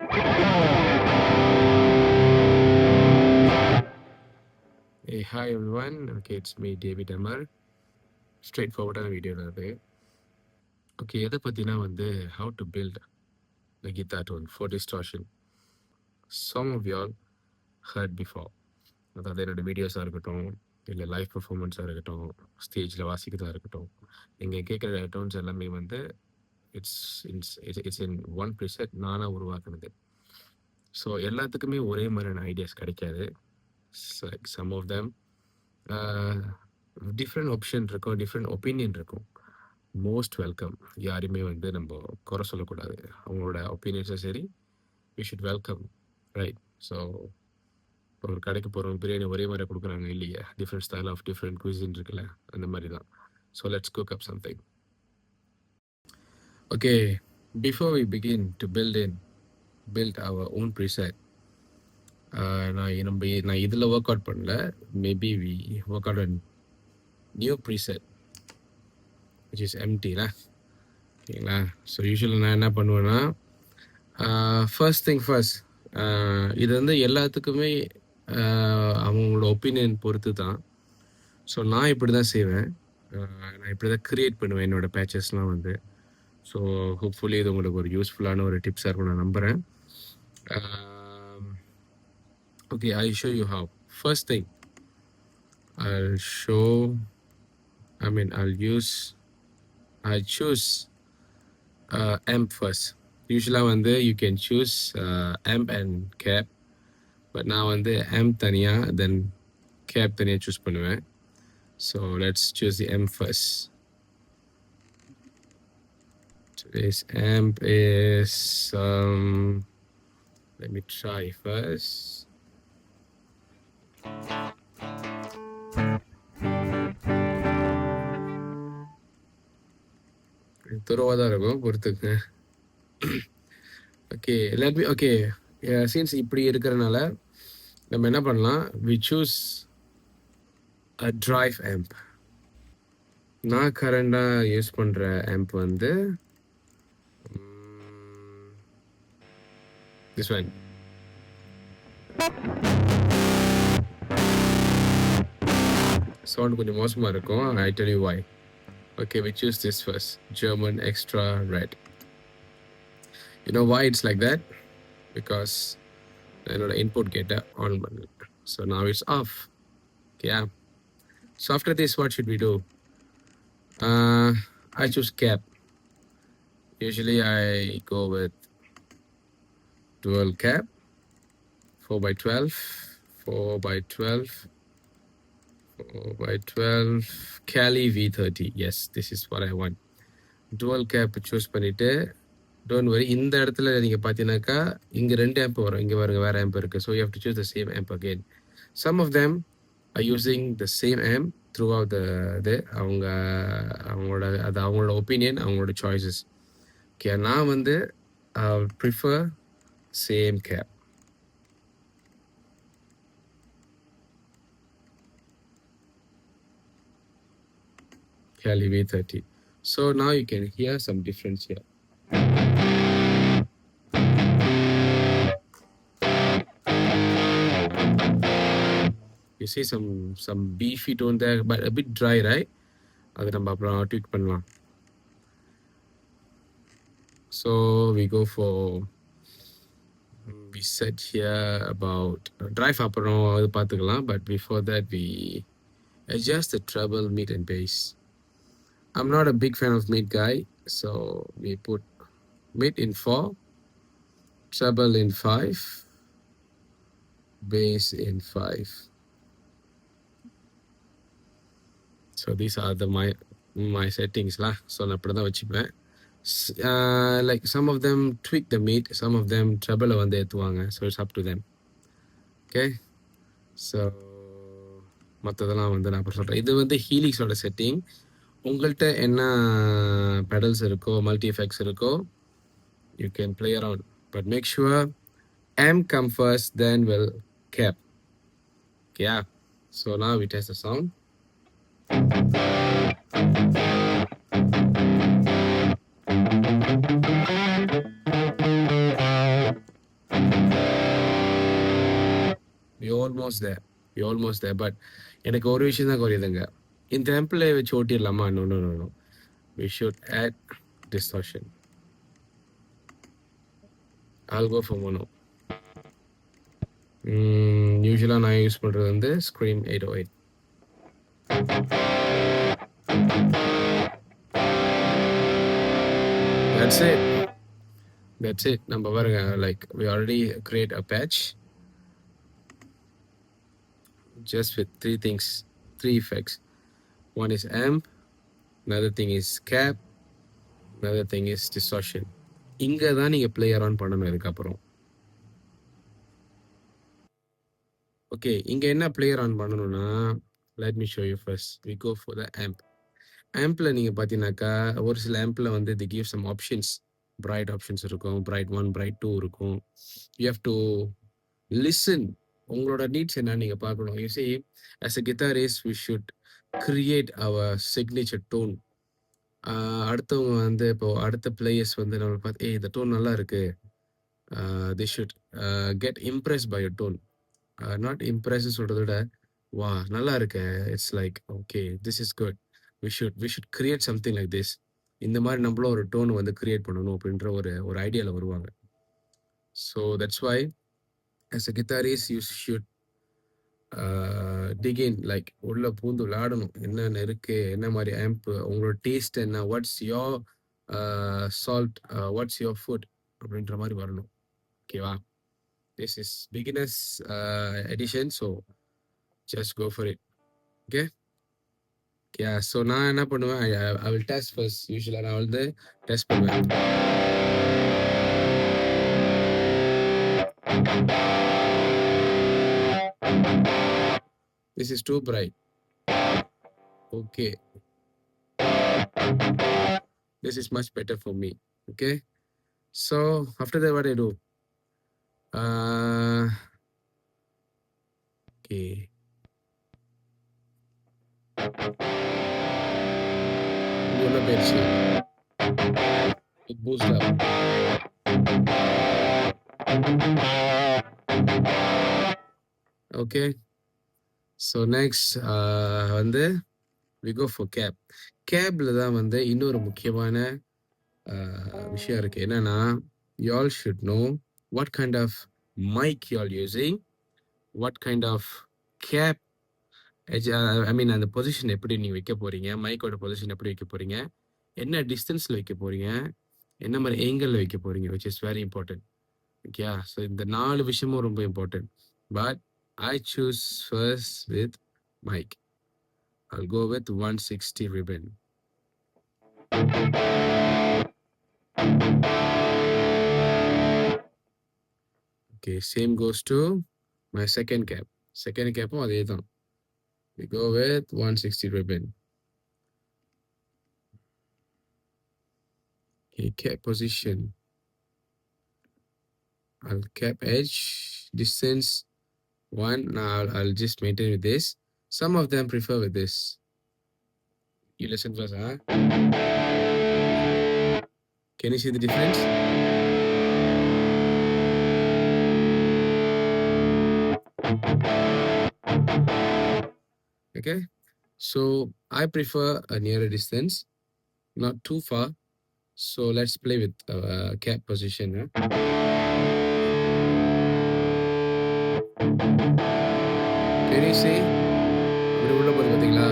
Hey, hi everyone. Okay, it's me, David Amar. Straightforward video அது. Okay, எதை பத்தினா வந்து how to build a guitar tone for distortion. Some of y'all heard before. அதாவது என்னோட வீடியோஸாக இருக்கட்டும், இல்லை live பர்ஃபார்மன்ஸாக இருக்கட்டும், ஸ்டேஜில் வாசிக்கிறதா இருக்கட்டும், நீங்கள் கேட்குற டோன்ஸ் எல்லாமே வந்து it's it's it's in one preset நானாக உருவாக்குனது. ஸோ எல்லாத்துக்குமே ஒரே மாதிரியான ஐடியாஸ் கிடைக்காது. Some of them different option இருக்கும், டிஃப்ரெண்ட் ஒப்பீனியன் இருக்கும். Most welcome. யாரையுமே வந்து நம்ம குறை சொல்லக்கூடாது. அவங்களோட ஒப்பீனியன்ஸும் சரி, we should welcome, right? So ஒரு கடைக்கு போகிறோம், பிரியாணி ஒரே மாதிரி கொடுக்குறாங்க இல்லையா? Different style of different cuisine இருக்குல்ல, அந்த மாதிரி தான். So let's cook up something. Okay, before we begin to build our own preset, நான் இதில் ஒர்க் அவுட் பண்ணல. Maybe we work out an new preset which is எம்டில. ஓகேங்களா? ஸோ யூஸ்வலாக நான் என்ன பண்ணுவேன்னா, ஃபர்ஸ்ட் திங் ஃபர்ஸ்ட், இது வந்து எல்லாத்துக்குமே அவங்களோட ஒப்பீனியன் பொறுத்து தான். ஸோ நான் இப்படி தான் செய்வேன், நான் இப்படி தான் க்ரியேட் பண்ணுவேன் என்னோடய பேச்சஸ்லாம் வந்து. ஸோ ஹோப்ஃபுல்லி இது உங்களுக்கு ஒரு யூஸ்ஃபுல்லான ஒரு டிப்ஸாக இருக்கும் நான் நம்புகிறேன். Okay, I show you how. First thing I'll choose amp first. யூஸ்வலாக வந்து you can choose amp and cap, but நான் வந்து amp தனியாக தென் cap தனியாக சூஸ் பண்ணுவேன். So let's choose the amp first. Today's amp is let me try first. துருவாக தான் இருக்கும், பொறுத்துங்க. Okay, since இப்படி இருக்கிறனால நம்ம என்ன பண்ணலாம், we choose a drive amp. நான் கரண்டாக யூஸ் பண்ணுற ஆம்ப் வந்து திஸ் ஒன். சவுண்ட் கொஞ்சம் மோசமாக இருக்கும். I tell you why. Okay, we choose this first, German Extra Red. You know why it's like that? Because என்னோட input gate on பண்ணல. So now it's off. Yeah. So after this, what should we do? I choose cap. Usually I go with dual cap, 4x12, 4x12, Cali V30. Yes, this is what I want. Dual cap choose பண்ணிட்டு, don't worry, இந்த இடத்துல நீங்கள் பார்த்தீங்கன்னாக்கா இங்கே 2 amp வரும், இங்கே பாருங்க வேறு amp இருக்குது. So you have to choose the same amp again. Some of them are using the same amp throughout the அவங்களோட ஒப்பீனியன், அவங்களோட சாய்ஸஸ். ஓகே, நான் வந்து prefer same cap. Cali V30. So now you can hear some difference here. You see some beefy tone there, but a bit dry, right? அது நம்ம அப்புறம் tweak பண்ணலாம். So we go for, we set here about drive அப்புறம் அது பார்த்துக்கலாம். But before that we adjust the treble, mid and bass. I'm not a big fan of mid guy, so we put mid in 4, treble in 5, bass in 5. So these are my settings lah. So நான் அப்படி தான் வச்சுப்பேன். Like some of them tweak the mid, some of them treble வந்து ஏற்றுவாங்க. So it's up to them. Okay, so மற்றதெல்லாம் வந்து நான் அப்புறம் சொல்கிறேன். இது வந்து ஹீலிக்ஸோட செட்டிங். உங்கள்கிட்ட என்ன பெடல்ஸ் இருக்கோ, மல்டி எஃபெக்ட்ஸ் இருக்கோ, you can play around, but make sure amp come first, then will cap. Yeah, so now we test the sound. Almost there almost there. But எனக்கு ஒரு விஷயம் தான் குறையுதுங்க. இந்த ஆம்பிளை வச்சு ஓட்டிடலாமா? No no no no. We should add distortion. I'll go for mono. யூஸ்வலாக நான் யூஸ் பண்ணுறது வந்து scream 808. That's it. That's it. நம்ம பாருங்க, like we already create a patch just with three things, three effects. One is amp, another thing is cap, another thing is distortion. இங்கே தான் நீங்கள் play around பண்ணணும் இதுக்கப்புறம். Okay, இங்கே என்ன play around பண்ணணும்னா, let me show you first. We go for the amp. ஆம்பில் நீங்கள் பார்த்தீங்கன்னாக்கா ஒரு சில ஆம்பில் வந்து the give some options. Bright options இருக்கும், பிரைட் 1, பிரைட் 2 இருக்கும். You have to listen. உங்களோட நீட்ஸ் என்னன்னு நீங்கள் பார்க்கணும். You see, as a guitarist we should create our signature tone. அடுத்தவங்க வந்து இப்போ அடுத்த பிளேயர்ஸ் வந்து நம்ம பார்த்து இந்த டோன் நல்லா இருக்கு, they should get impressed by your tone. Not Impress சொல்கிறத விட வா நல்லா இருக்கு, it's like okay this is good, we should create something like this. இந்த மாதிரி நம்மளும் ஒரு டோன் வந்து கிரியேட் பண்ணணும் அப்படின்ற ஒரு ஐடியாவில் வருவாங்க. So that's why as a guitarist you should dig in, like உள்ள பூந்து விளையாடணும். என்னென்ன இருக்கு, என்ன மாதிரி ஆம்ப், உங்களோட டேஸ்ட் என்ன, what's your salt, what's your food அப்படின்ற மாதிரி வரணும். ஓகேவா? This is beginners edition, so just go for it. Okay. Yeah, so நான் என்ன பண்ணுவேன், I will test first. யூஸ்வலாக நான் வந்து டெஸ்ட் பண்ணுவேன். This is too bright. Okay. This is much better for me. Okay. So after that, what I do? Okay. It boosts up. Okay. So next வந்து we go for cap. Capல தான் வந்து இன்னொரு முக்கியமான விஷயம் இருக்கு. என்னன்னா, you all should know what kind of mic you all using, what kind of cap, I mean அந்த position எப்படி நீங்க வைக்க போறீங்க, மைக்கோட பொசிஷன் எப்படி வைக்க போறீங்க, என்ன டிஸ்டன்ஸ்ல வைக்க போறீங்க, என்ன மாதிரி ஏங்கிள் வைக்க போறீங்க, which is very important. Okay. So இந்த 4 விஷயமும் ரொம்ப important. But I choose first with mic. I'll go with 160 ribbon. Okay, same goes to my second cap. Second cap அதே தான். We go with 160 ribbon. Okay, cap position. I'll cap edge, distance 1. Now I'll just maintain with this. Some of them prefer with this. You listen first, huh? Can you see the difference? Okay. So I prefer a nearer distance, not too far. So let's play with cap position. Huh? Can you see? அப்படி உள்ள போது பார்த்தீங்களா?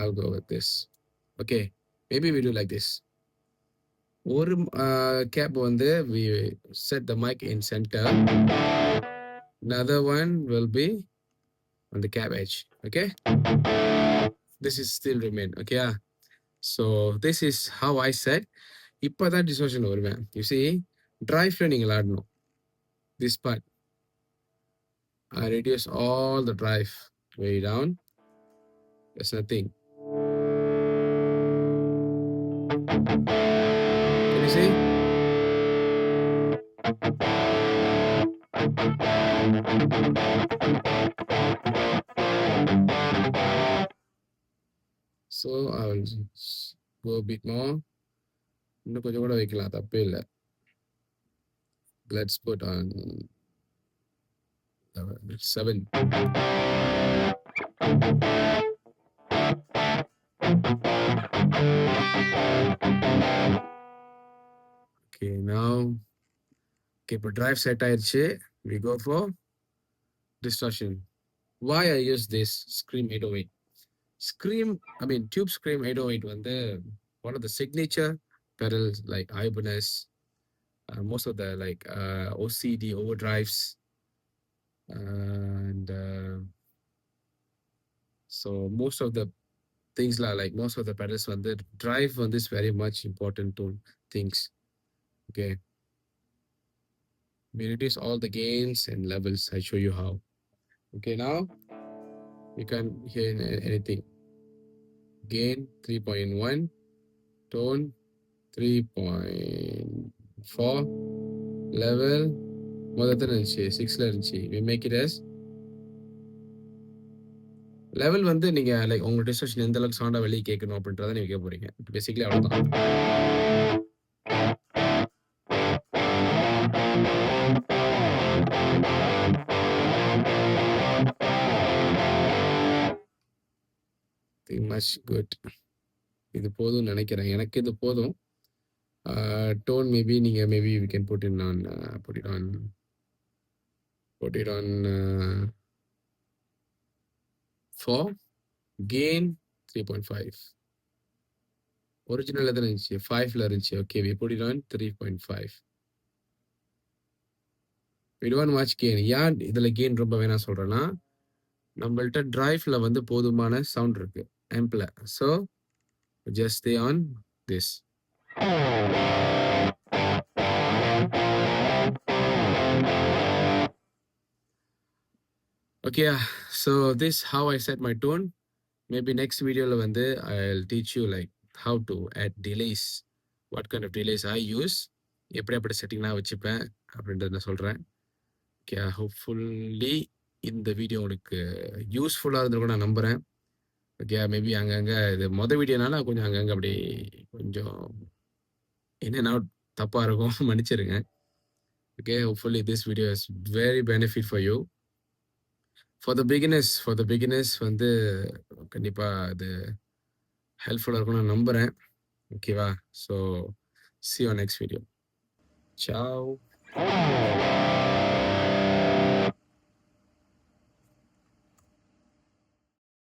I'll go with this. Okay, maybe we do like this. ஒரு cap வந்து we set the mic in center. Another one will be on the cap edge. Okay, this is still remain. Okay, so this is how I set. இப்பதான் distortion வருவேன். You see, drive நீங்கள் ஆடணும். This part I reduce all the drive way down. There's nothing. Can you see? So I will go bit more. இன்னும் கொஞ்சம் கூட வைக்கலாம், தப்பே இல்லை. Let's put on 7. Okay, now இப்போ drive set ஆயிடுச்சு. We go for distortion. Why I use this Scream 808? Tube Scream 808 வந்து one of the signature pedals like Ibanez, most of the like OCD overdrives, and so most of the things like most of the pedals வந்து drive on this very much important to things. Okay, we reduce all the gains and levels. I show you how. Okay, now you can hear anything. Gain 3.1, tone 3.4, level முதல்ல இருந்துச்சு 6ல இருந்துச்சு. we make it as level வந்து நீங்க like உங்க distortion எந்த அளவுக்கு சவுண்டா வெளியே கேட்கணும் அப்படின்றத நீங்க கேட்க போறீங்க. பேசிக்கலி அவ்வளவுதான். Much good. இது போதும்னு நினைக்கிறேன். எனக்கு இது போதும். டோன் மேபி நீங்க maybe we can put it on 4. gain 3.5. Original எதுல இருந்துச்சு 5ல இருந்துச்சு. Okay, we put it on 3.5. we don't much gain. ஏன் இதுல gain ரொம்ப வேணாம் சொல்றேன்னா, நம்மள்ட்ட டிரைவ்ல வந்து போதுமான சவுண்ட் இருக்கு ஆம்ப்ல. So just stay on this. Okay, so this how I set my tone. Maybe next video வந்து I'll teach you like how to add delays, what kind of delays I use, எப்படி setting நான் வச்சுப்பேன் அப்படின்றத நான் சொல்றேன். Okay, hopefully இந்த video உனக்கு யூஸ்ஃபுல்லாக இருந்திருக்கும் நான் நம்புகிறேன். ஓகே, மேபி அங்கங்கே இது மொதல் வீடியோனால கொஞ்சம் அங்கங்கே அப்படி கொஞ்சம் என்னென்ன தப்பாக இருக்கும் மன்னிச்சிருங்க. Okay, hopefully this video is very benefit for you. For the beginners வந்து கண்டிப்பாக அது ஹெல்ப்ஃபுல்லாக இருக்கும்னு நான் நம்புகிறேன். ஓகேவா? So see you on next video. Ciao.